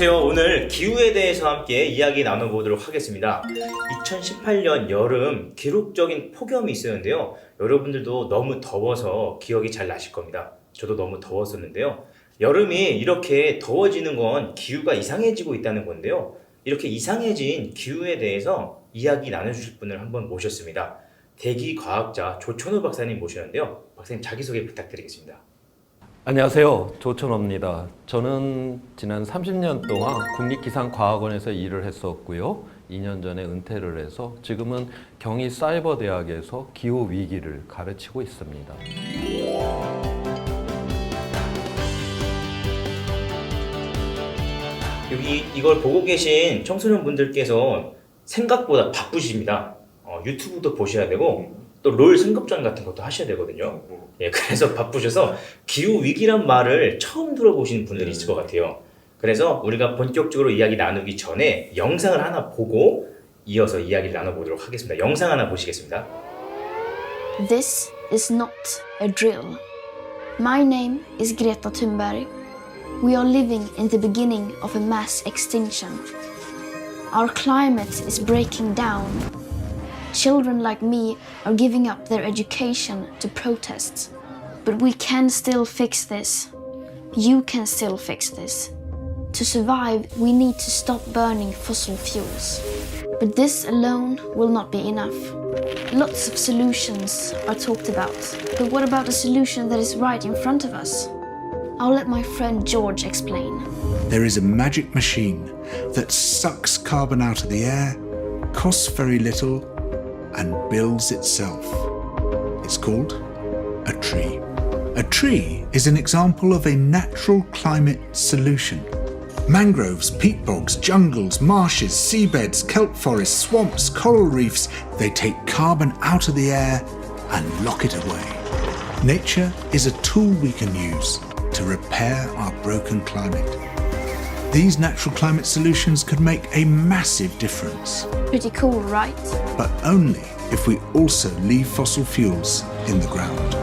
안녕하세요. 오늘 기후에 대해서 함께 이야기 나눠보도록 하겠습니다. 2018년 여름 기록적인 폭염이 있었는데요. 여러분들도 너무 더워서 기억이 잘 나실 겁니다. 저도 너무 더웠었는데요. 여름이 이렇게 더워지는 건 기후가 이상해지고 있다는 건데요. 이렇게 이상해진 기후에 대해서 이야기 나눠주실 분을 한번 모셨습니다. 대기과학자 조천호 박사님 모셨는데요. 박사님 자기소개 부탁드리겠습니다. 안녕하세요. 조천호입니다. 저는 지난 30년 동안 국립기상과학원에서 일을 했었고요. 2년 전에 은퇴를 해서 지금은 경희사이버대학에서 기후위기를 가르치고 있습니다. 여기 이걸 보고 계신 청소년 분들께서 생각보다 바쁘십니다. 유튜브도 보셔야 되고 또 롤 승급전 같은 것도 하셔야 되거든요. 예, 그래서 바쁘셔서 기후 위기란 말을 처음 들어보시는 분들이 있을 것 같아요. 그래서 우리가 본격적으로 이야기 나누기 전에 영상을 하나 보고 이어서 이야기를 나눠보도록 하겠습니다. 영상 하나 보시겠습니다. This is not a drill. My name is Greta Thunberg. We are living in the beginning of a mass extinction. Our climate is breaking down. Children like me are giving up their education to protest. But we can still fix this. You can still fix this. To survive, we need to stop burning fossil fuels. But this alone will not be enough. Lots of solutions are talked about. But what about a solution that is right in front of us? I'll let my friend George explain. There is a magic machine that sucks carbon out of the air, costs very little, and builds itself. It's called a tree. A tree is an example of a natural climate solution. Mangroves, peat bogs, jungles, marshes, seabeds, kelp forests, swamps, coral reefs, they take carbon out of the air and lock it away. Nature is a tool we can use to repair our broken climate. These natural climate solutions could make a massive difference, Pretty cool, right? but only if we also leave fossil fuels in the ground.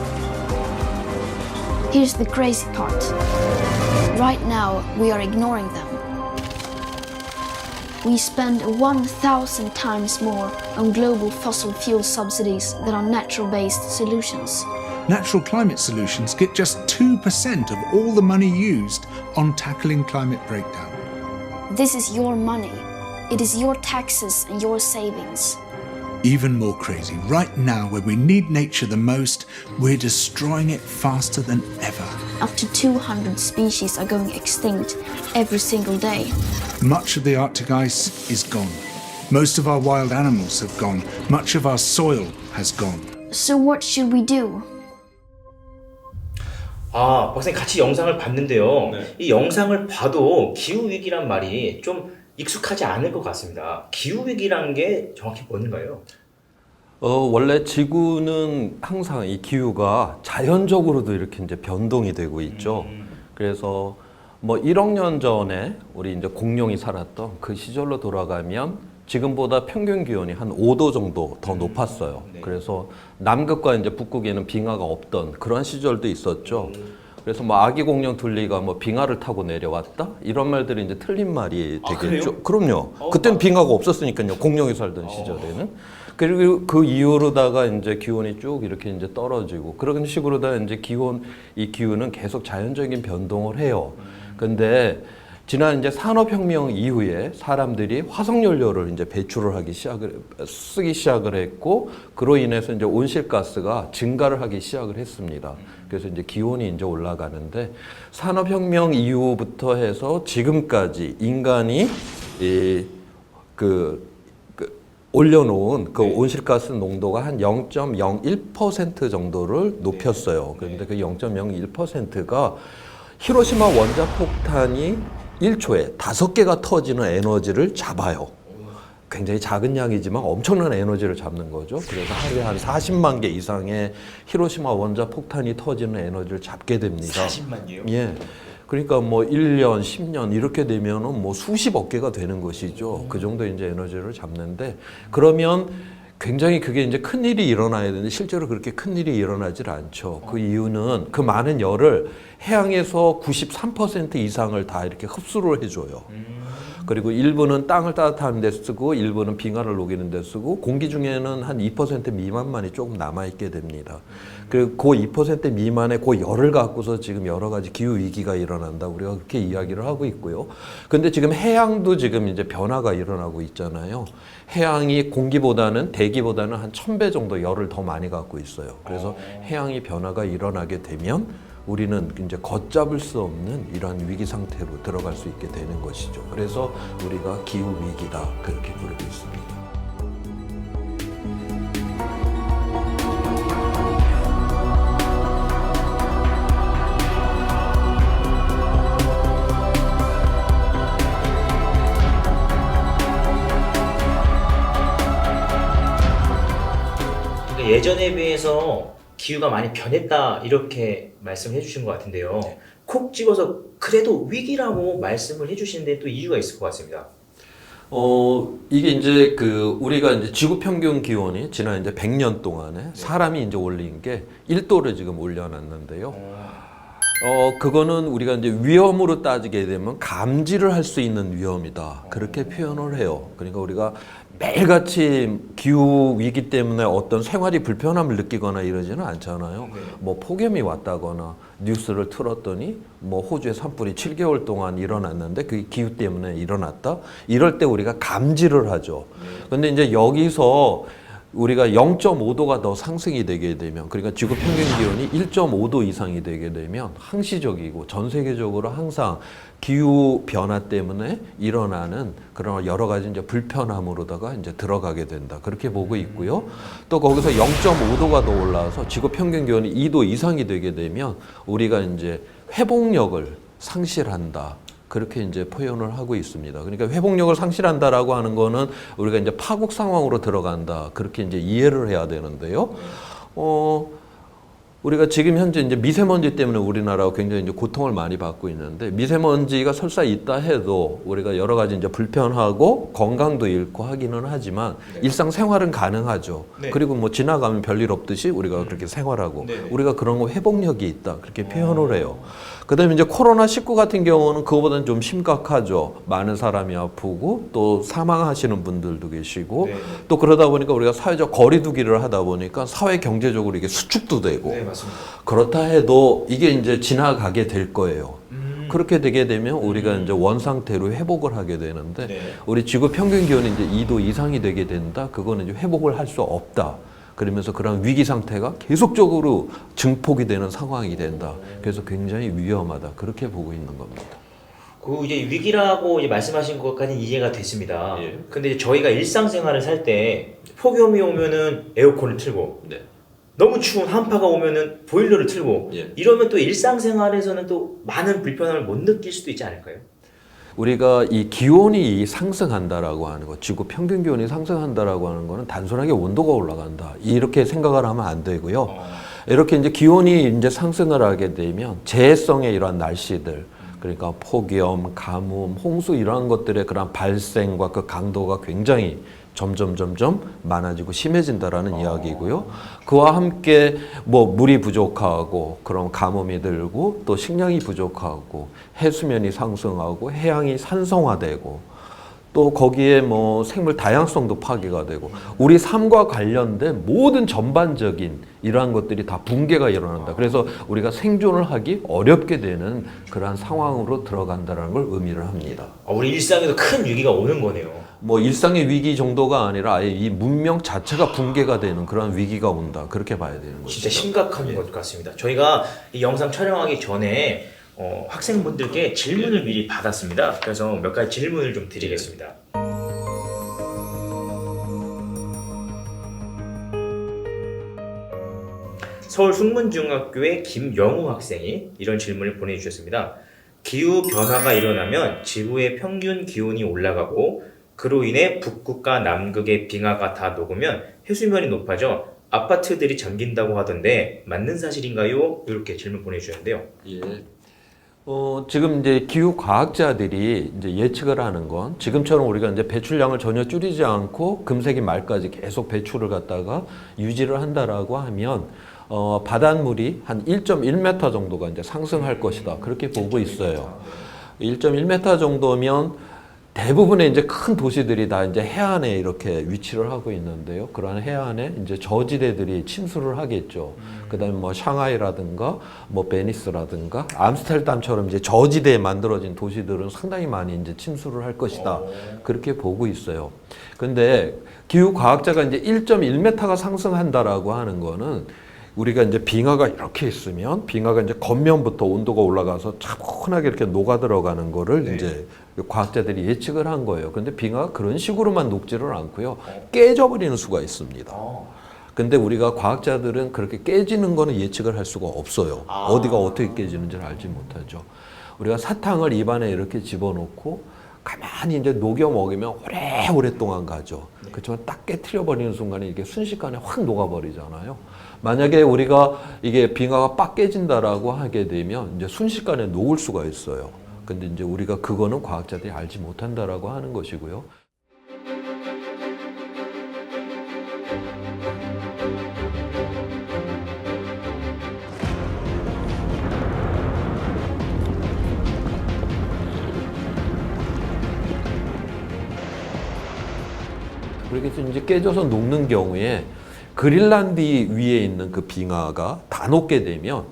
Here's the crazy part. Right now, we are ignoring them. We spend 1,000 times more on global fossil fuel subsidies than on natural-based solutions. Natural climate solutions get just 2% of all the money used on tackling climate breakdown. This is your money. It is your taxes and your savings. Even more crazy, right now when we need nature the most, we're destroying it faster than ever. Up to 200 species are going extinct every single day. Much of the Arctic ice is gone. Most of our wild animals have gone. Much of our soil has gone. So what should we do? 박사님 같이 영상을 봤는데요. 네. 이 영상을 봐도 기후위기란 말이 좀 익숙하지 않을 것 같습니다. 기후위기란 게 정확히 뭔가요? 원래 지구는 항상 이 기후가 자연적으로도 이렇게 이제 변동이 되고 있죠. 그래서 뭐 1억 년 전에 우리 이제 공룡이 살았던 그 시절로 돌아가면 지금보다 평균 기온이 한 5도 정도 더 높았어요. 네. 그래서 남극과 이제 북극에는 빙하가 없던 그런 시절도 있었죠. 그래서 뭐 아기 공룡 둘리가 뭐 빙하를 타고 내려왔다 이런 말들이 이제 틀린 말이 되겠죠. 그럼요. 그때는 빙하가 없었으니까요. 공룡이 살던 시절에는. 그리고 그 이후로다가 이제 기온이 쭉 이렇게 이제 떨어지고 그런 식으로다 이제 이 기후는 계속 자연적인 변동을 해요. 근데 지난 이제 산업혁명 이후에 사람들이 화석연료를 이제 쓰기 시작을 했고, 그로 인해서 이제 온실가스가 증가를 하기 시작을 했습니다. 그래서 이제 기온이 이제 올라가는데, 산업혁명 이후부터 해서 지금까지 인간이 올려놓은 그 온실가스 농도가 한 0.01% 정도를 높였어요. 그런데 그 0.01%가 히로시마 원자폭탄이 1초에 5개가 터지는 에너지를 잡아요. 굉장히 작은 양이지만 엄청난 에너지를 잡는 거죠. 그래서 하루에 한 40만 개 이상의 히로시마 원자폭탄이 터지는 에너지를 잡게 됩니다. 40만이요? 예. 그러니까 뭐 1년, 10년 이렇게 되면은 뭐 수십억 개가 되는 것이죠. 그 정도 이제 에너지를 잡는데, 그러면 굉장히 그게 이제 큰 일이 일어나야 되는데 실제로 그렇게 큰 일이 일어나질 않죠. 그 이유는 그 많은 열을 해양에서 93% 이상을 다 이렇게 흡수를 해줘요. 그리고 일부는 땅을 따뜻하는 데 쓰고 일부는 빙하를 녹이는 데 쓰고 공기 중에는 한 2% 미만만이 조금 남아있게 됩니다. 그 2% 미만의 그 열을 갖고서 지금 여러 가지 기후 위기가 일어난다. 우리가 그렇게 이야기를 하고 있고요. 근데 지금 해양도 지금 이제 변화가 일어나고 있잖아요. 해양이 공기보다는 대기보다는 한 1000배 정도 열을 더 많이 갖고 있어요. 그래서 해양이 변화가 일어나게 되면 우리는 이제 걷잡을 수 없는 이러한 위기 상태로 들어갈 수 있게 되는 것이죠. 그래서 우리가 기후 위기다 그렇게 부르고 있습니다. 예전에 비해서 기후가 많이 변했다 이렇게 말씀해 주신 것 같은데요. 콕 집어서 그래도 위기라고 말씀을 해주시는데 또 이유가 있을 것 같습니다. 이게 이제 우리가 이제 지구 평균 기온이 지난 이제 100년 동안에 사람이 이제 올린 게 1도를 지금 올려놨는데요. 그거는 우리가 이제 위험으로 따지게 되면 감지를 할 수 있는 위험이다. 그렇게 표현을 해요. 그러니까 우리가 매일같이 기후 위기 때문에 어떤 생활이 불편함을 느끼거나 이러지는 않잖아요. 뭐 폭염이 왔다거나 뉴스를 틀었더니 뭐 호주의 산불이 7개월 동안 일어났는데 그게 기후 때문에 일어났다. 이럴 때 우리가 감지를 하죠. 근데 이제 여기서 우리가 0.5도가 더 상승이 되게 되면, 그러니까 지구 평균 기온이 1.5도 이상이 되게 되면 항시적이고 전 세계적으로 항상 기후 변화 때문에 일어나는 그런 여러 가지 이제 불편함으로다가 이제 들어가게 된다. 그렇게 보고 있고요. 또 거기서 0.5도가 더 올라와서 지구 평균 기온이 2도 이상이 되게 되면 우리가 이제 회복력을 상실한다. 그렇게 이제 표현을 하고 있습니다. 그러니까 회복력을 상실한다라고 하는 거는 우리가 이제 파국 상황으로 들어간다. 그렇게 이제 이해를 해야 되는데요. 우리가 지금 현재 이제 미세먼지 때문에 우리나라가 굉장히 이제 고통을 많이 받고 있는데, 미세먼지가 설사 있다 해도 우리가 여러 가지 이제 불편하고 건강도 잃고 하기는 하지만 일상생활은 가능하죠. 그리고 뭐 지나가면 별일 없듯이 우리가 그렇게 생활하고 우리가 그런 거 회복력이 있다. 그렇게 표현을 해요. 그다음에 이제 코로나19 같은 경우는 그거보다는 좀 심각하죠. 많은 사람이 아프고 또 사망하시는 분들도 계시고 또 그러다 보니까 우리가 사회적 거리두기를 하다 보니까 사회 경제적으로 이게 수축도 되고 그렇다 해도 이게 이제 지나가게 될 거예요. 그렇게 되게 되면 우리가 이제 원상태로 회복을 하게 되는데 우리 지구 평균 기온이 이제 2도 이상이 되게 된다. 그거는 이제 회복을 할 수 없다. 그러면서 그런 위기 상태가 계속적으로 증폭이 되는 상황이 된다. 그래서 굉장히 위험하다. 그렇게 보고 있는 겁니다. 그 이제 위기라고 이제 말씀하신 것까지 이해가 됐습니다. 근데 이제 저희가 일상생활을 살 때 폭염이 오면은 에어컨을 틀고 너무 추운 한파가 오면은 보일러를 틀고 이러면 또 일상생활에서는 또 많은 불편함을 못 느낄 수도 있지 않을까요? 우리가 이 기온이 상승한다라고 하는 것, 지구 평균 기온이 상승한다라고 하는 거는 단순하게 온도가 올라간다. 이렇게 생각을 하면 안 되고요. 이렇게 이제 기온이 이제 상승을 하게 되면 재해성의 이러한 날씨들, 그러니까 폭염, 가뭄, 홍수 이러한 것들의 그런 발생과 그 강도가 굉장히 점점 많아지고 심해진다라는 이야기고요. 그와 함께 뭐 물이 부족하고 그럼 가뭄이 들고 또 식량이 부족하고 해수면이 상승하고 해양이 산성화되고 또 거기에 뭐 생물 다양성도 파괴가 되고 우리 삶과 관련된 모든 전반적인 이러한 것들이 다 붕괴가 일어난다. 그래서 우리가 생존을 하기 어렵게 되는 그러한 상황으로 들어간다는 걸 의미를 합니다. 우리 일상에도 큰 위기가 오는 거네요. 뭐 일상의 위기 정도가 아니라 아예 이 문명 자체가 붕괴가 되는 그런 위기가 온다. 그렇게 봐야 되는 거죠. 진짜 심각한 것 같습니다. 저희가 이 영상 촬영하기 전에 학생분들께 질문을 미리 받았습니다. 그래서 몇 가지 질문을 좀 드리겠습니다. 서울 숙문중학교의 김영우 학생이 이런 질문을 보내주셨습니다. 기후 변화가 일어나면 지구의 평균 기온이 올라가고 그로 인해 북극과 남극의 빙하가 다 녹으면 해수면이 높아져 아파트들이 잠긴다고 하던데 맞는 사실인가요? 이렇게 질문 보내주셨는데요. 지금 이제 기후 과학자들이 이제 예측을 하는 건 지금처럼 우리가 이제 배출량을 전혀 줄이지 않고 금세기 말까지 계속 배출을 갖다가 유지를 한다라고 하면 바닷물이 한 1.1m 정도가 이제 상승할 것이다. 그렇게 보고 있어요. 1.1m 정도면 대부분의 이제 큰 도시들이 다 이제 해안에 이렇게 위치를 하고 있는데요. 그러한 해안에 이제 저지대들이 침수를 하겠죠. 그다음에 뭐 샹하이라든가 뭐 베니스라든가 암스테르담처럼 이제 저지대에 만들어진 도시들은 상당히 많이 이제 침수를 할 것이다. 그렇게 보고 있어요. 근데 기후 과학자가 이제 1.1m가 상승한다라고 하는 거는 우리가 이제 빙하가 이렇게 있으면 빙하가 이제 겉면부터 온도가 올라가서 차분하게 이렇게 녹아 들어가는 거를 이제 과학자들이 예측을 한 거예요. 근데 빙하가 그런 식으로만 녹지를 않고요. 깨져버리는 수가 있습니다. 근데 우리가 과학자들은 그렇게 깨지는 거는 예측을 할 수가 없어요. 어디가 어떻게 깨지는지를 알지 못하죠. 우리가 사탕을 입안에 이렇게 집어넣고 가만히 이제 녹여 먹으면 오랫동안 가죠. 그렇지만 딱 깨트려 버리는 순간에 이게 순식간에 확 녹아버리잖아요. 만약에 우리가 이게 빙하가 빡 깨진다라고 하게 되면 이제 순식간에 녹을 수가 있어요. 근데 이제 우리가 그거는 과학자들이 알지 못한다라고 하는 것이고요. 그렇게 해서 이제 깨져서 녹는 경우에 그린란드 위에 있는 그 빙하가 다 녹게 되면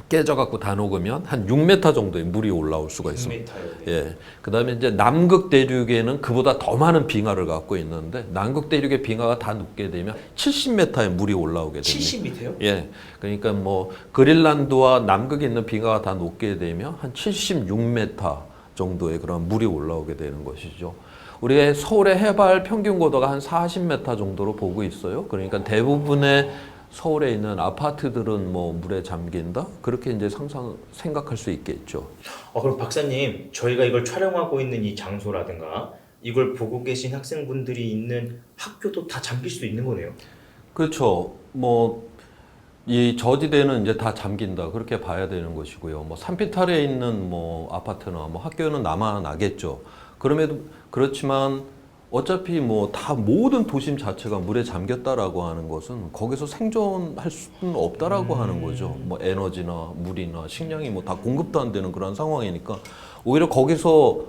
깨져갖고 다 녹으면 한 6m 정도의 물이 올라올 수가 있습니다. 6m요? 예. 그 다음에 이제 남극 대륙에는 그보다 더 많은 빙하를 갖고 있는데 남극 대륙의 빙하가 다 녹게 되면 70m의 물이 올라오게 됩니다. 70m요? 예. 그러니까 뭐 그린란드와 남극에 있는 빙하가 다 녹게 되면 한 76m 정도의 그런 물이 올라오게 되는 것이죠. 우리의 서울의 해발 평균 고도가 한 40m 정도로 보고 있어요. 그러니까 대부분의 서울에 있는 아파트들은 뭐 물에 잠긴다? 그렇게 이제 생각할 수 있겠죠. 그럼 박사님, 저희가 이걸 촬영하고 있는 이 장소라든가 이걸 보고 계신 학생분들이 있는 학교도 다 잠길 수 있는 거네요. 그렇죠. 뭐 이 저지대는 이제 다 잠긴다. 그렇게 봐야 되는 것이고요. 뭐 산비탈에 있는 뭐 아파트나 뭐 학교는 남아나겠죠. 그럼에도 그렇지만 어차피 뭐 다 모든 도심 자체가 물에 잠겼다라고 하는 것은 거기서 생존할 수는 없다라고 하는 거죠. 뭐 에너지나 물이나 식량이 뭐 다 공급도 안 되는 그런 상황이니까 오히려 거기서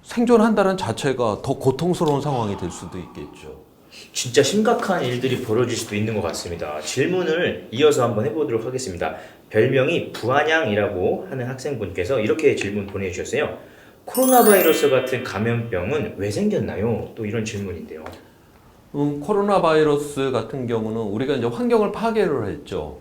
생존한다는 자체가 더 고통스러운 상황이 될 수도 있겠죠. 진짜 심각한 일들이 벌어질 수도 있는 것 같습니다. 질문을 이어서 한번 해보도록 하겠습니다. 별명이 부한양이라고 하는 학생분께서 이렇게 질문 보내주셨어요. 코로나 바이러스 같은 감염병은 왜 생겼나요? 또 이런 질문인데요. 코로나 바이러스 같은 경우는 우리가 이제 환경을 파괴를 했죠.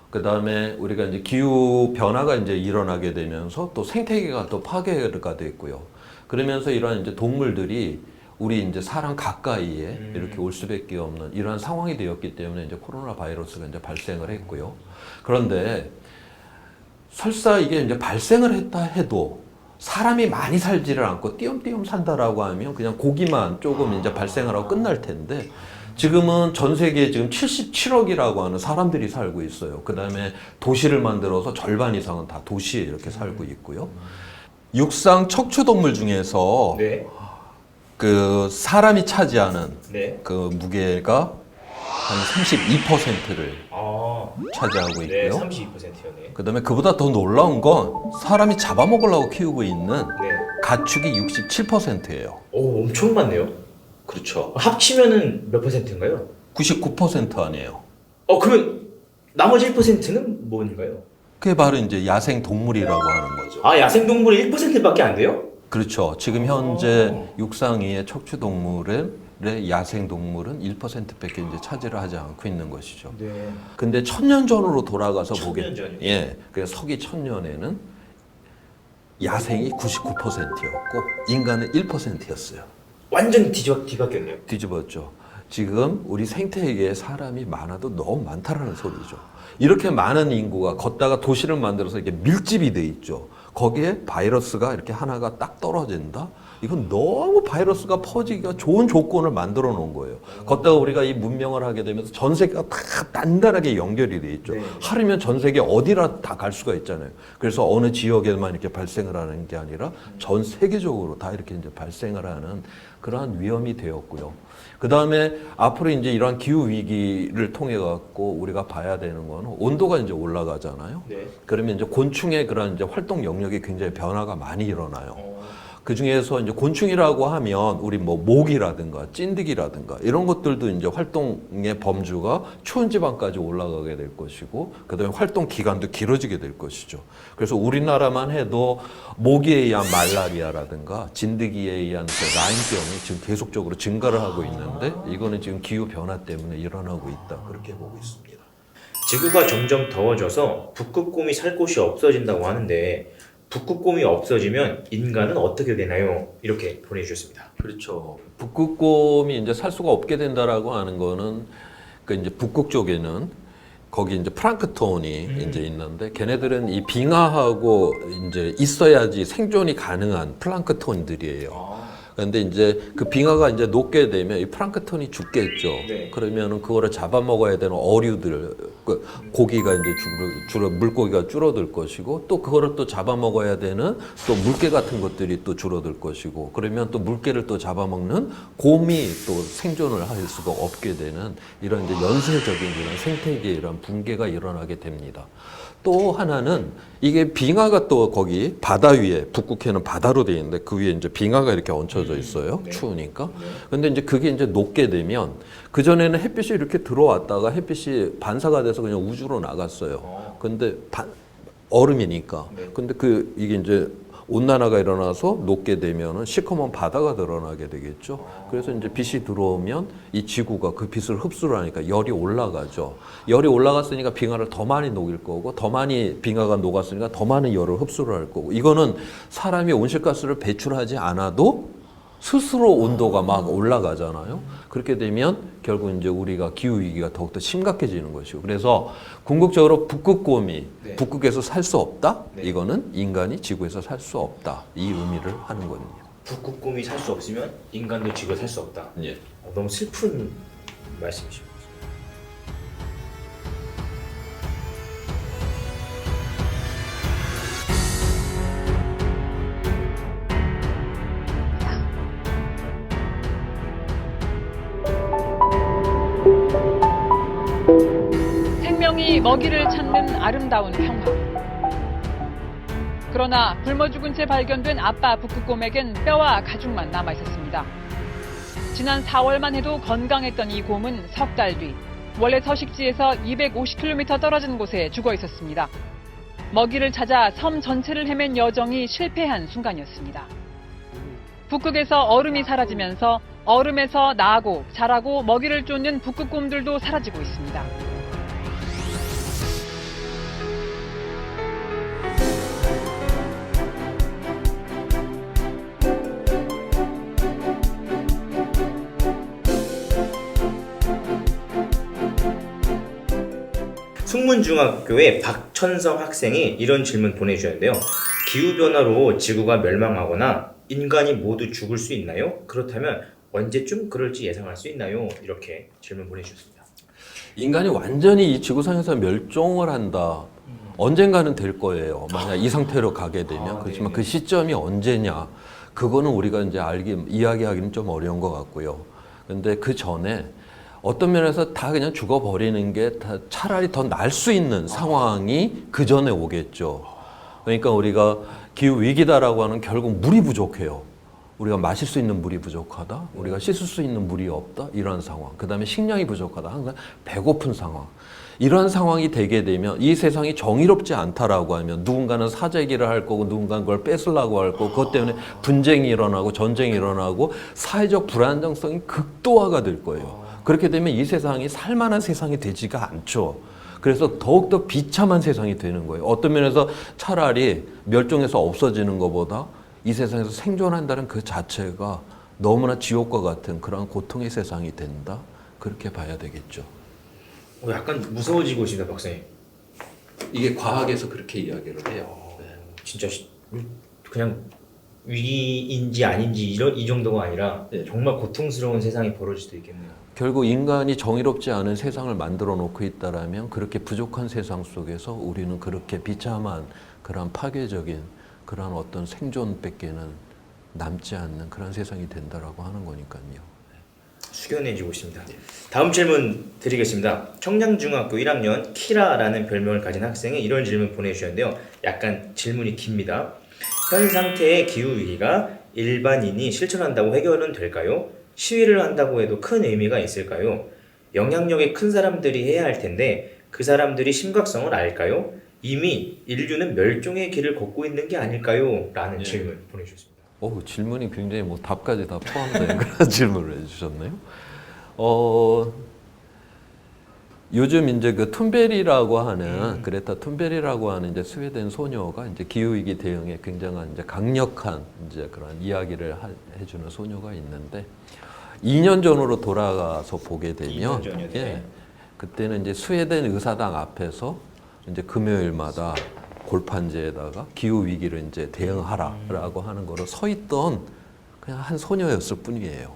그 다음에 우리가 이제 기후 변화가 이제 일어나게 되면서 또 생태계가 또 파괴가 됐고요. 그러면서 이런 이제 동물들이 우리 이제 사람 가까이에 이렇게 올 수밖에 없는 이러한 상황이 되었기 때문에 이제 코로나 바이러스가 이제 발생을 했고요. 그런데 설사 이게 이제 발생을 했다 해도 사람이 많이 살지를 않고 띄엄띄엄 산다라고 하면 그냥 고기만 조금 이제 발생을 하고 끝날 텐데 지금은 전 세계에 지금 77억이라고 하는 사람들이 살고 있어요. 그 다음에 도시를 만들어서 절반 이상은 다 도시에 이렇게 살고 있고요. 육상 척추동물 중에서 네. 그 사람이 차지하는 네. 그 무게가 한 32%를 차지하고 있고요. 네, 32%요. 그 다음에 그보다 더 놀라운 건 사람이 잡아먹으려고 키우고 있는 네. 가축이 67%예요. 오, 엄청 많네요. 그렇죠. 합치면은 몇 퍼센트인가요? 99% 아니에요. 그러면 나머지 1%는 뭔가요? 그게 바로 이제 야생 동물이라고 하는 거죠. 야생동물이 1%밖에 안 돼요? 그렇죠. 지금 현재 육상위의 척추동물의 야생 동물은 1%밖에 이제 차지를 하지 않고 있는 것이죠. 네. 근데 1000년 전으로 돌아가서 1000년 전이요? 예. 그래서 서기 1000년에는 야생이 99%였고 인간은 1%였어요. 완전 뒤바뀌었네요. 뒤집었죠. 지금 우리 생태계에 사람이 많아도 너무 많다라는 소리죠. 이렇게 많은 인구가 걷다가 도시를 만들어서 이렇게 밀집이 돼 있죠. 거기에 바이러스가 이렇게 하나가 딱 떨어진다? 이건 너무 바이러스가 퍼지기가 좋은 조건을 만들어 놓은 거예요. 걷다가 우리가 이 문명을 하게 되면서 전 세계가 다 단단하게 연결이 돼 있죠. 네. 하루면 전 세계 어디라 다 갈 수가 있잖아요. 그래서 어느 지역에만 이렇게 발생을 하는 게 아니라 전 세계적으로 다 이렇게 이제 발생을 하는 그러한 위험이 되었고요. 그 다음에 앞으로 이제 이러한 기후 위기를 통해 갖고 우리가 봐야 되는 거는 온도가 이제 올라가잖아요. 네. 그러면 이제 곤충의 그런 이제 활동 영역이 굉장히 변화가 많이 일어나요. 그 중에서 이제 곤충이라고 하면 우리 뭐 모기라든가 찐득이라든가 이런 것들도 이제 활동의 범주가 추운 지방까지 올라가게 될 것이고, 그다음에 활동 기간도 길어지게 될 것이죠. 그래서 우리나라만 해도 모기에 의한 말라리아라든가 진드기에 의한 라인병이 지금 계속적으로 증가를 하고 있는데, 이거는 지금 기후 변화 때문에 일어나고 있다, 그렇게 보고 있습니다. 지구가 점점 더워져서 북극곰이 살 곳이 없어진다고 하는데 북극곰이 없어지면 인간은 어떻게 되나요? 이렇게 보내주셨습니다. 그렇죠. 북극곰이 이제 살 수가 없게 된다라고 하는 거는 그 이제 북극 쪽에는 거기 이제 플랑크톤이 이제 있는데, 걔네들은 이 빙하하고 이제 있어야지 생존이 가능한 플랑크톤들이에요. 근데 이제 그 빙하가 이제 녹게 되면 이 플랑크톤이 죽겠죠. 네. 그러면은 그거를 잡아먹어야 되는 어류들, 그 고기가 이제 주로 물고기가 줄어들 것이고, 또 그거를 또 잡아먹어야 되는 또 물개 같은 것들이 또 줄어들 것이고, 그러면 또 물개를 또 잡아먹는 곰이 또 생존을 할 수가 없게 되는 이런 이제 연쇄적인 이런 생태계의 이런 붕괴가 일어나게 됩니다. 또 하나는 이게 빙하가 또 거기 바다 위에, 북극해는 바다로 되어 있는데 그 위에 이제 빙하가 이렇게 얹혀져 있어요. 네. 추우니까. 근데 이제 그게 이제 녹게 되면, 그전에는 햇빛이 이렇게 들어왔다가 햇빛이 반사가 돼서 그냥 우주로 나갔어요. 근데 얼음이니까. 네. 근데 이게 이제 온난화가 일어나서 녹게 되면은 시커먼 바다가 드러나게 되겠죠. 그래서 이제 빛이 들어오면 이 지구가 그 빛을 흡수를 하니까 열이 올라가죠. 열이 올라갔으니까 빙하를 더 많이 녹일 거고, 더 많이 빙하가 녹았으니까 더 많은 열을 흡수를 할 거고, 이거는 사람이 온실가스를 배출하지 않아도 스스로 온도가 막 올라가잖아요. 그렇게 되면 결국 이제 우리가 기후 위기가 더욱더 심각해지는 것이고, 그래서 궁극적으로 북극곰이 네. 북극에서 살 수 없다. 네. 이거는 인간이 지구에서 살 수 없다. 이 의미를 하는 겁니다. 북극곰이 살 수 없으면 인간도 지구에 살 수 없다. 예. 너무 슬픈 말씀이십니다. 생명이 먹이를 찾는 아름다운 평화. 그러나 굶어 죽은 채 발견된 아빠 북극곰에겐 뼈와 가죽만 남아 있었습니다. 지난 4월만 해도 건강했던 이 곰은 석 달 뒤 원래 서식지에서 250km 떨어진 곳에 죽어 있었습니다. 먹이를 찾아 섬 전체를 헤맨 여정이 실패한 순간이었습니다. 북극에서 얼음이 사라지면서 얼음에서 나고 자라고 먹이를 쫓는 북극곰들도 사라지고 있습니다. 숙문중학교의 박천성 학생이 이런 질문 보내주셨는데요. 기후변화로 지구가 멸망하거나 인간이 모두 죽을 수 있나요? 그렇다면 언제쯤 그럴지 예상할 수 있나요? 이렇게 질문 보내주셨습니다. 인간이 완전히 이 지구상에서 멸종을 한다. 언젠가는 될 거예요. 만약 이 상태로 가게 되면. 그렇지만 네네. 그 시점이 언제냐, 그거는 우리가 이제 이야기하기는 좀 어려운 것 같고요. 근데 그 전에 어떤 면에서 다 그냥 죽어버리는 게 다 차라리 더 나을 수 있는 상황이 그 전에 오겠죠. 그러니까 우리가 기후 위기다라고 하는, 결국 물이 부족해요. 우리가 마실 수 있는 물이 부족하다, 우리가 씻을 수 있는 물이 없다, 이런 상황. 그 다음에 식량이 부족하다, 항상 배고픈 상황. 이런 상황이 되게 되면 이 세상이 정의롭지 않다라고 하면 누군가는 사재기를 할 거고, 누군가는 그걸 뺏으려고 할 거고, 그것 때문에 분쟁이 일어나고 전쟁이 일어나고 사회적 불안정성이 극도화가 될 거예요. 그렇게 되면 이 세상이 살만한 세상이 되지가 않죠. 그래서 더욱더 비참한 세상이 되는 거예요. 어떤 면에서 차라리 멸종해서 없어지는 것보다 이 세상에서 생존한다는 그 자체가 너무나 지옥과 같은 그런 고통의 세상이 된다. 그렇게 봐야 되겠죠. 약간 무서워지고 있습니다, 박사님. 이게 과학에서 그렇게 이야기를 해요. 진짜 그냥 위기인지 아닌지 이 정도가 아니라 정말 고통스러운 세상이 벌어질 수도 있겠네요. 결국 인간이 정의롭지 않은 세상을 만들어 놓고 있다라면 그렇게 부족한 세상 속에서 우리는 그렇게 비참한 그런 파괴적인 그런 어떤 생존밖에는 남지 않는 그런 세상이 된다라고 하는 거니까요. 숙연해지고 있습니다. 다음 질문 드리겠습니다. 청량중학교 1학년 키라라는 별명을 가진 학생이 이런 질문 보내주셨는데요. 약간 질문이 깁니다. 현 상태의 기후위기가 일반인이 실천한다고 해결은 될까요? 시위를 한다고 해도 큰 의미가 있을까요? 영향력이 큰 사람들이 해야 할 텐데 그 사람들이 심각성을 알까요? 이미 인류는 멸종의 길을 걷고 있는 게 아닐까요? 라는 질문 보내주셨습니다. 질문이 굉장히 뭐 답까지 다 포함된 그런 질문을 해주셨네요. 요즘 이제 그 툰베리라고 하는 그레타 툰베리라고 하는 이제 스웨덴 소녀가 이제 기후위기 대응에 굉장한 이제 강력한 이제 그런 이야기를 해주는 소녀가 있는데 2년 전으로 돌아가서 보게 되면 2년 전이요? 그때는 이제 스웨덴 의사당 앞에서 이제 금요일마다 골판지에다가 기후 위기를 이제 대응하라라고 하는 거로 서 있던 그냥 한 소녀였을 뿐이에요.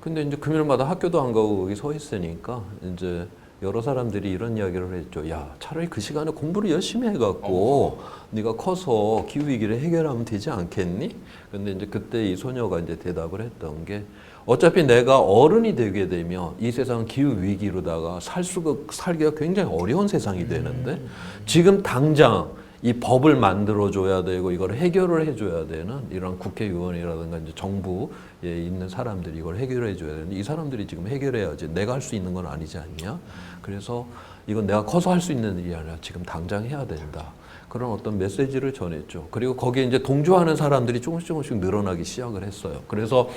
근데 이제 금요일마다 학교도 안 가고 거기 서 있으니까 이제 여러 사람들이 이런 이야기를 했죠. 야, 차라리 그 시간에 공부를 열심히 해갖고 네가 커서 기후 위기를 해결하면 되지 않겠니? 근데 이제 그때 이 소녀가 이제 대답을 했던 게 어차피 내가 어른이 되게 되면 이 세상은 기후 위기로다가 살기가 굉장히 어려운 세상이 되는데 지금 당장 이 법을 만들어줘야 되고 이걸 해결을 해줘야 되는 이런 국회의원이라든가 이제 정부에 있는 사람들이 이걸 해결해줘야 되는데 이 사람들이 지금 해결해야지 내가 할 수 있는 건 아니지 않냐. 그래서 이건 내가 커서 할 수 있는 일이 아니라 지금 당장 해야 된다. 그런 어떤 메시지를 전했죠. 그리고 거기에 이제 동조하는 사람들이 조금씩 늘어나기 시작을 했어요. 그래서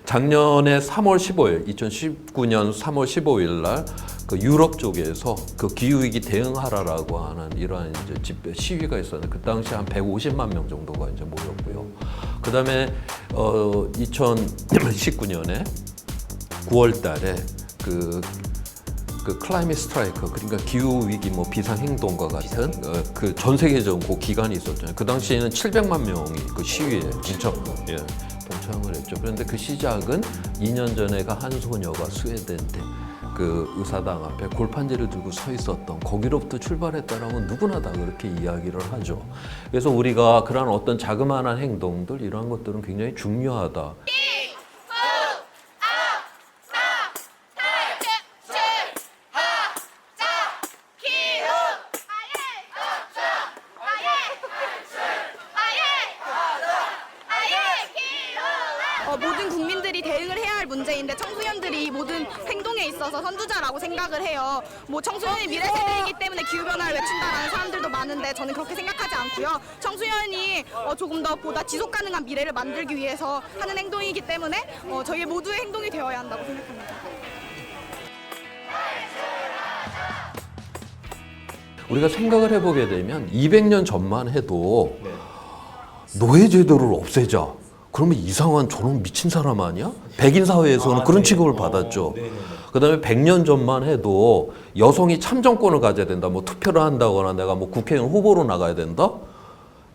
작년에 3월 15일, 2019년 3월 15일 날 그 유럽 쪽에서 그 기후위기 대응하라라고 하는 이러한 이제 시위가 있었는데 그 당시 한 150만 명 정도가 이제 모였고요. 그 다음에 2019년에 9월 달에 그 클라이밋 스트라이크 그러니까 기후 위기 뭐 비상 행동과 같은 그 전 세계적인 그 기간이 있었잖아요. 그 당시에는 700만 명이 그 시위에 동참을 했죠. 그런데 그 시작은 2년 전에가 한 소녀가 스웨덴 그 의사당 앞에 골판지를 들고 서 있었던 거기로부터 출발했다라면 누구나 다 그렇게 이야기를 하죠. 그래서 우리가 그런 어떤 자그마한 행동들 이런 것들은 굉장히 중요하다. 모든 국민들이 대응을 해야 할 문제인데 청소년들이 모든 행동에 있어서 선두자라고 생각을 해요. 뭐 청소년이 미래 세대이기 때문에 기후변화를 외친다라는 사람들도 많은데 저는 그렇게 생각하지 않고요. 청소년이 조금 더 보다 지속 가능한 미래를 만들기 위해서 하는 행동이기 때문에 저희 모두의 행동이 되어야 한다고 생각합니다. 우리가 생각을 해보게 되면 200년 전만 해도 노예제도를 없애자. 그러면 이상한 저런 미친 사람 아니야? 백인 사회에서는 그런 취급을 받았죠. 그 다음에 100년 전만 해도 여성이 참정권을 가져야 된다. 뭐 투표를 한다거나 내가 뭐 국회의원 후보로 나가야 된다?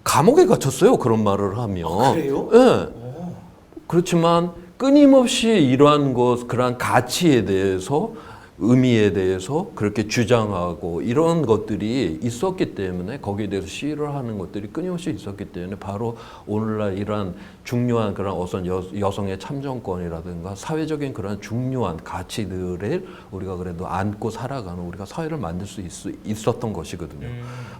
감옥에 갇혔어요. 그런 말을 하면. 그래요? 네. 그렇지만 끊임없이 이러한 그러한 가치에 대해서 의미에 대해서 그렇게 주장하고 이런 것들이 있었기 때문에 거기에 대해서 시위를 하는 것들이 끊임없이 있었기 때문에 바로 오늘날 이러한 중요한 그런 어떤 여성의 참정권이라든가 사회적인 그런 중요한 가치들을 우리가 그래도 안고 살아가는 우리가 사회를 만들 수 있었던 것이거든요.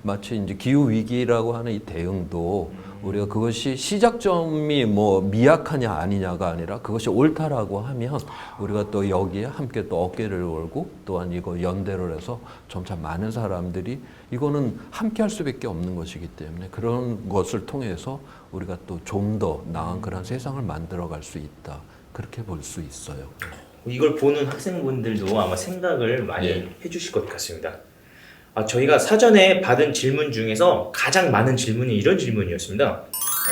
마치 이제 기후 위기라고 하는 이 대응도 우리가 그것이 시작점이 뭐 미약하냐 아니냐가 아니라 그것이 옳다라고 하면 우리가 또 여기에 함께 또 어깨를 걸고 또한 이거 연대를 해서 점차 많은 사람들이 이거는 함께 할 수밖에 없는 것이기 때문에 그런 것을 통해서 우리가 또 좀 더 나은 그런 세상을 만들어갈 수 있다. 그렇게 볼 수 있어요. 이걸 보는 학생분들도 아마 생각을 많이 해주실 것 같습니다. 저희가 사전에 받은 질문 중에서 가장 많은 질문이 이런 질문이었습니다.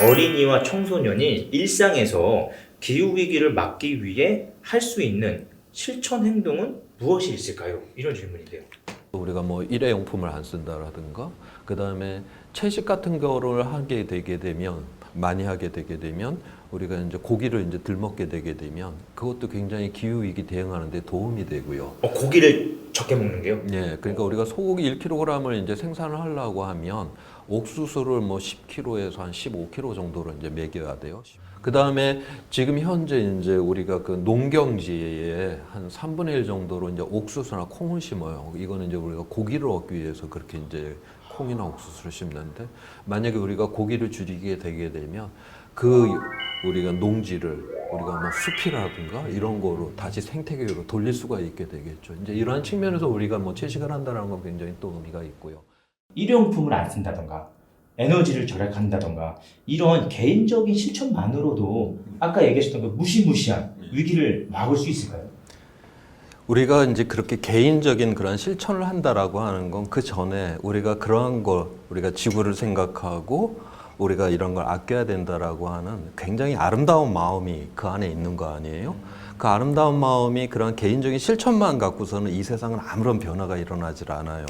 어린이와 청소년이 일상에서 기후위기를 막기 위해 할 수 있는 실천 행동은 무엇이 있을까요? 이런 질문인데요. 우리가 뭐 일회용품을 안 쓴다라든가 그 다음에 채식 같은 거를 하게 되게 되면 많이 하게 되게 되면 우리가 이제 고기를 이제 덜 먹게 되게 되면 그것도 굉장히 기후 위기 대응하는 데 도움이 되고요. 고기를 적게 먹는 게요? 예, 그러니까 우리가 소고기 1kg을 이제 생산을 하려고 하면 옥수수를 뭐 10kg에서 한 15kg 정도로 이제 먹여야 돼요. 그 다음에 지금 현재 이제 우리가 그 농경지에 한 3분의 1 정도로 이제 옥수수나 콩을 심어요. 이거는 이제 우리가 고기를 얻기 위해서 그렇게 이제 콩이나 옥수수를 심는데, 만약에 우리가 고기를 줄이게 되게 되면 그 우리가 농지를 우리가 뭐 숲이라든가 이런 거로 다시 생태계로 돌릴 수가 있게 되겠죠. 이제 이러한 측면에서 우리가 뭐 채식을 한다는 건 굉장히 또 의미가 있고요. 일회용품을 안 쓴다던가 에너지를 절약한다던가 이런 개인적인 실천만으로도 아까 얘기하셨던 그 무시무시한 위기를 막을 수 있을까요? 우리가 이제 그렇게 개인적인 그런 실천을 한다라고 하는 건 그 전에 우리가 그러한 걸 우리가 지구를 생각하고 우리가 이런 걸 아껴야 된다라고 하는 굉장히 아름다운 마음이 그 안에 있는 거 아니에요? 그 아름다운 마음이 그런 개인적인 실천만 갖고서는 이 세상은 아무런 변화가 일어나질 않아요.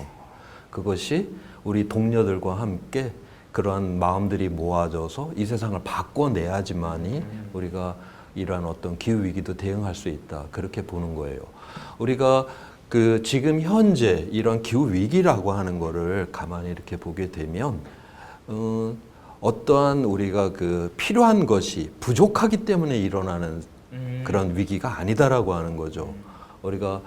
그것이 우리 동료들과 함께 그러한 마음들이 모아져서 이 세상을 바꿔내야지만이 우리가 이러한 어떤 기후 위기도 대응할 수 있다, 그렇게 보는 거예요. 우리가 그 지금 현재 이런 기후 위기라고 하는 거를 가만히 이렇게 보게 되면 어떠한 우리가 그 필요한 것이 부족하기 때문에 일어나는 그런 위기가 아니다라고 하는 거죠. 우리가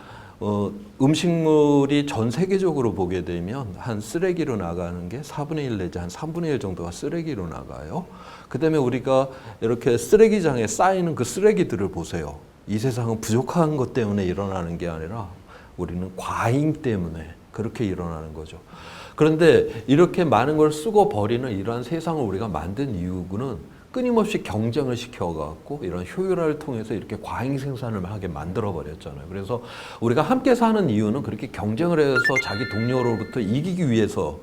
음식물이 전 세계적으로 보게 되면 한 쓰레기로 나가는 게 4분의 1 내지 한 3분의 1 정도가 쓰레기로 나가요. 그 다음에 우리가 이렇게 쓰레기장에 쌓이는 그 쓰레기들을 보세요. 이 세상은 부족한 것 때문에 일어나는 게 아니라 우리는 과잉 때문에 그렇게 일어나는 거죠. 그런데 이렇게 많은 걸 쓰고 버리는 이러한 세상을 우리가 만든 이유는 끊임없이 경쟁을 시켜갖고 이런 효율화를 통해서 이렇게 과잉 생산을 하게 만들어 버렸잖아요. 그래서 우리가 함께 사는 이유는 그렇게 경쟁을 해서 자기 동료로부터 이기기 위해서,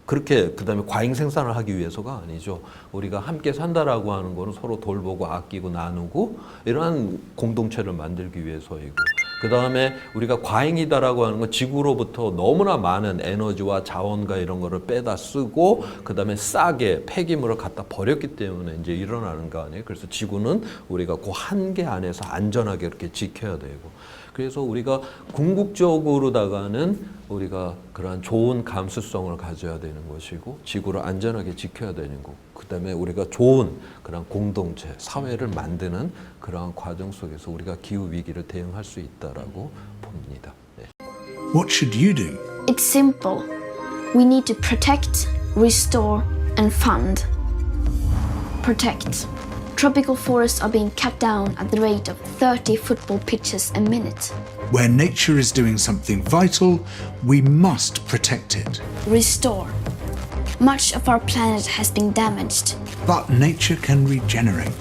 그렇게 그다음에 과잉 생산을 하기 위해서가 아니죠. 우리가 함께 산다라고 하는 거는 서로 돌보고 아끼고 나누고 이러한 공동체를 만들기 위해서이고, 그 다음에 우리가 과잉이다라고 하는 건 지구로부터 너무나 많은 에너지와 자원과 이런 거를 빼다 쓰고 그 다음에 싸게 폐기물을 갖다 버렸기 때문에 이제 일어나는 거 아니에요. 그래서 지구는 우리가 그 한계 안에서 안전하게 이렇게 지켜야 되고, 그래서 우리가 궁극적으로다가는 우리가 그러한 좋은 감수성을 가져야 되는 것이고 지구를 안전하게 지켜야 되는 거고, 그 다음에 우리가 좋은 그런 공동체, 사회를 만드는 그러한 과정 속에서 우리가 기후 위기를 대응할 수 있다라고 봅니다. 네. What should you do? It's simple. We need to protect, restore, and fund. Protect. Tropical forests are being cut down at the rate of 30 football pitches a minute. Where nature is doing something vital, we must protect it. Restore. Much of our planet has been damaged. But nature can regenerate,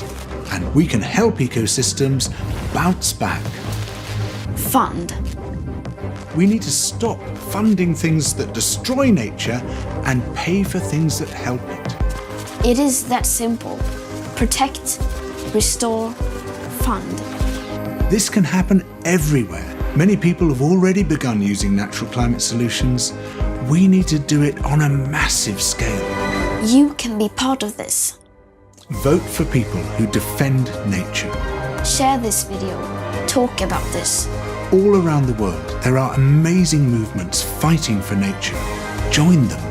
and we can help ecosystems bounce back. Fund. We need to stop funding things that destroy nature and pay for things that help it. It is that simple. Protect, restore, fund. This can happen everywhere. Many people have already begun using natural climate solutions. We need to do it on a massive scale. You can be part of this. Vote for people who defend nature. Share this video. Talk about this. All around the world, there are amazing movements fighting for nature. Join them.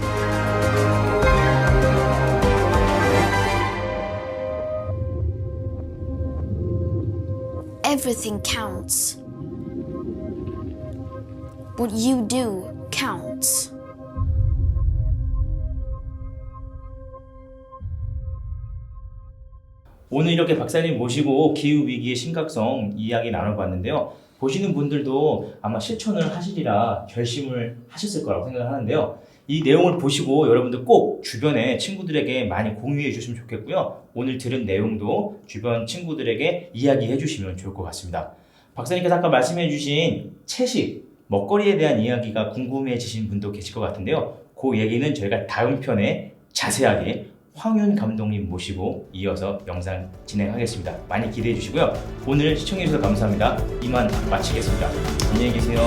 Everything counts. What you do counts. 오늘 이렇게 박사님 모시고 기후위기의 심각성 이야기 나눠봤는데요. 보시는 분들도 아마 실천을 하시리라 결심을 하셨을 거라고 생각을 하는데요. 이 내용을 보시고 여러분들 꼭 주변에 친구들에게 많이 공유해 주시면 좋겠고요. 오늘 들은 내용도 주변 친구들에게 이야기해 주시면 좋을 것 같습니다. 박사님께서 아까 말씀해 주신 채식, 먹거리에 대한 이야기가 궁금해지신 분도 계실 것 같은데요. 그 얘기는 저희가 다음 편에 자세하게 황윤 감독님 모시고 이어서 영상 진행하겠습니다. 많이 기대해 주시고요. 오늘 시청해 주셔서 감사합니다. 이만 마치겠습니다. 안녕히 계세요.